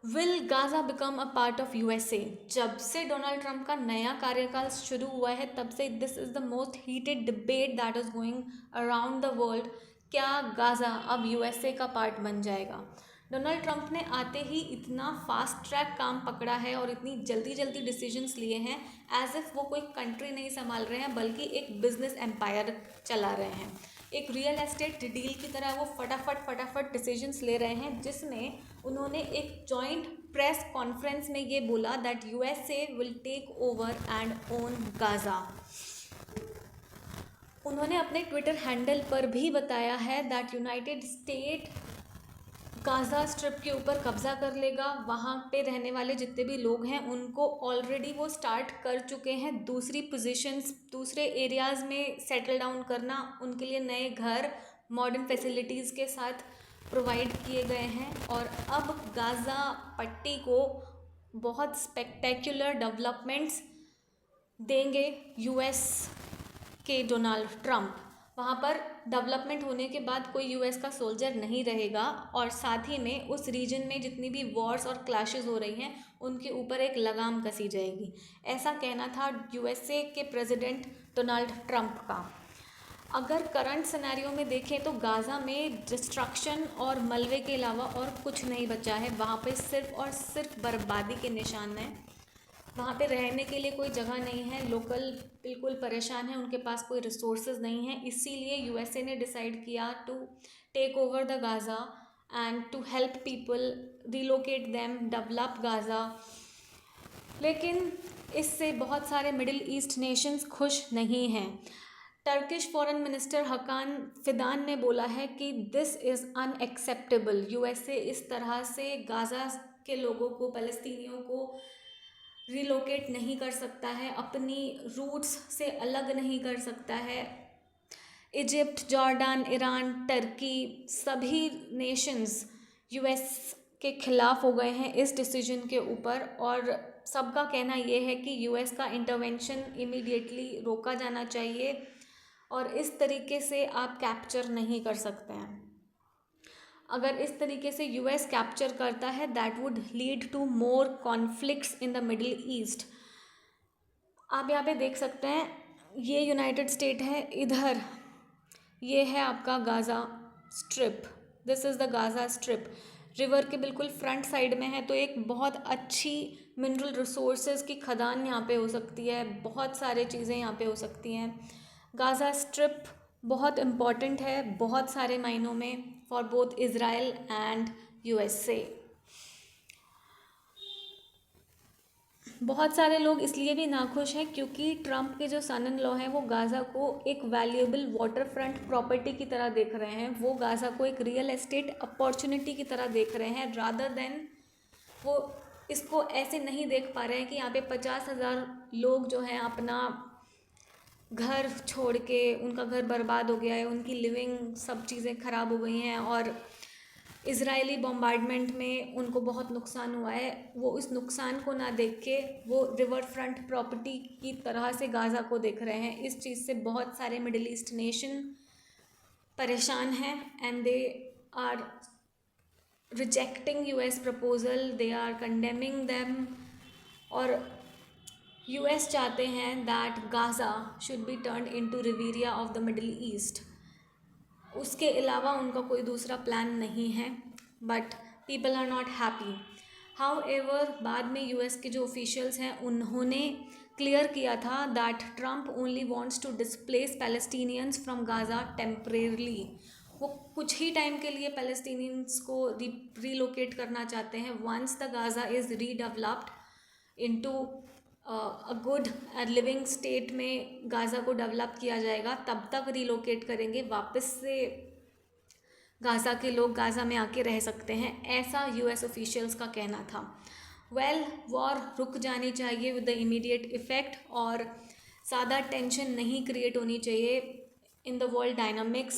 Will Gaza become a part of USA? जब से Donald Trump का नया कार्यकाल शुरू हुआ है तब से this is the most heated debate that is going around the world. क्या गाज़ा अब यूएसए का पार्ट बन जाएगा? डोनाल्ड ट्रंप ने आते ही इतना फास्ट ट्रैक काम पकड़ा है और इतनी जल्दी जल्दी डिसीजंस लिए हैं, एज इफ़ वो कोई कंट्री नहीं संभाल रहे हैं बल्कि एक बिजनेस एम्पायर चला रहे हैं। एक रियल एस्टेट डील की तरह वो फटाफट डिसीजंस ले रहे हैं, जिसमें उन्होंने एक जॉइंट प्रेस कॉन्फ्रेंस में ये बोला that USA will take over and own Gaza. उन्होंने अपने ट्विटर हैंडल पर भी बताया है that United State Gaza Strip के ऊपर कब्जा कर लेगा। वहाँ पे रहने वाले जितने भी लोग हैं उनको ऑलरेडी वो स्टार्ट कर चुके हैं दूसरी पोजीशंस, दूसरे एरियाज़ में सेटल डाउन करना। उनके लिए नए घर मॉडर्न फैसिलिटीज़ के साथ प्रोवाइड किए गए हैं और अब गाज़ा पट्टी को बहुत स्पेक्टेकुलर डेवलपमेंट्स देंगे यूएस के डोनाल्ड ट्रंप। वहाँ पर डेवलपमेंट होने के बाद कोई यूएस का सोल्जर नहीं रहेगा और साथ ही में उस रीजन में जितनी भी वॉर्स और क्लैशेस हो रही हैं उनके ऊपर एक लगाम कसी जाएगी। ऐसा कहना था यूएसए के प्रेसिडेंट डोनाल्ड ट्रंप का। अगर करंट सिनेरियो में देखें तो गाज़ा में डिस्ट्रक्शन और मलबे के अलावा और कुछ नहीं बचा है। वहाँ पे सिर्फ और सिर्फ बर्बादी के निशान हैं। वहाँ पे रहने के लिए कोई जगह नहीं है, लोकल बिल्कुल परेशान है, उनके पास कोई रिसोर्सेज नहीं है। इसीलिए यूएसए ने डिसाइड किया to take over the Gaza and to help people relocate them, develop Gaza. लेकिन इससे बहुत सारे मिडिल ईस्ट नेशंस खुश नहीं हैं। टर्किश फॉरेन मिनिस्टर हकान फिदान ने बोला है कि दिस इज़ अनएक्सेप्टेबल। यूएसए इस तरह से गाज़ा के लोगों को, फ़लस्तीनियों को रिलोकेट नहीं कर सकता है, अपनी रूट्स से अलग नहीं कर सकता है। इजिप्ट, जॉर्डन, ईरान, टर्की सभी नेशंस यूएस के ख़िलाफ़ हो गए हैं इस डिसीजन के ऊपर और सबका कहना ये है कि यूएस का इंटरवेंशन इमीडिएटली रोका जाना चाहिए और इस तरीके से आप कैप्चर नहीं कर सकते हैं। अगर इस तरीके से यूएस कैप्चर करता है that would lead to more conflicts in the middle East. आप यहाँ पे देख सकते हैं, ये यूनाइटेड स्टेट है, इधर ये है आपका Gaza strip. This is the Gaza strip. River के बिल्कुल फ्रंट साइड में है, तो एक बहुत अच्छी मिनरल रिसोर्सेज की खदान यहाँ पे हो सकती है, बहुत सारे चीज़ें यहाँ पे हो सकती हैं। गाज़ा स्ट्रिप बहुत इम्पॉर्टेंट है बहुत सारे मायनों में for both Israel and USA. बहुत सारे लोग इसलिए भी नाखुश हैं क्योंकि ट्रंप के जो सन इन लॉ हैं वो गाज़ा को एक वैल्यूएबल वाटर फ्रंट प्रॉपर्टी की तरह देख रहे हैं। वो गाज़ा को एक रियल एस्टेट अपॉर्चुनिटी की तरह देख रहे हैं, रादर देन वो इसको ऐसे नहीं देख पा रहे हैं कि यहाँ पे 50,000 लोग जो हैं अपना घर छोड़ के, उनका घर बर्बाद हो गया है, उनकी लिविंग सब चीज़ें ख़राब हो गई हैं और इजरायली बॉम्बार्डमेंट में उनको बहुत नुकसान हुआ है। वो इस नुकसान को ना देख के वो रिवर फ्रंट प्रॉपर्टी की तरह से गाज़ा को देख रहे हैं। इस चीज़ से बहुत सारे मिडिल ईस्ट नेशन परेशान हैं and they are rejecting US proposal, they are condemning them. और यूएस चाहते हैं that Gaza should be turned into riviera of the middle east. उसके अलावा उनका कोई दूसरा प्लान नहीं है, but people are not happy. However बाद में यूएस के जो ऑफिशियल्स हैं उन्होंने क्लियर किया था that Trump only wants to displace Palestinians from Gaza temporarily. वो कुछ ही टाइम के लिए पैलेस्टीनियंस को रीलोकेट करना चाहते हैं। Once the Gaza is redeveloped into a good living state में गाज़ा को डेवलप किया जाएगा, तब तक रिलोकेट करेंगे, वापस से गाज़ा के लोग गाज़ा में आके रह सकते हैं, ऐसा यूएस ऑफिशियल्स का कहना था। वॉर रुक जानी चाहिए विद द इमीडिएट इफ़ेक्ट और ज़्यादा टेंशन नहीं क्रिएट होनी चाहिए इन द वर्ल्ड डायनामिक्स।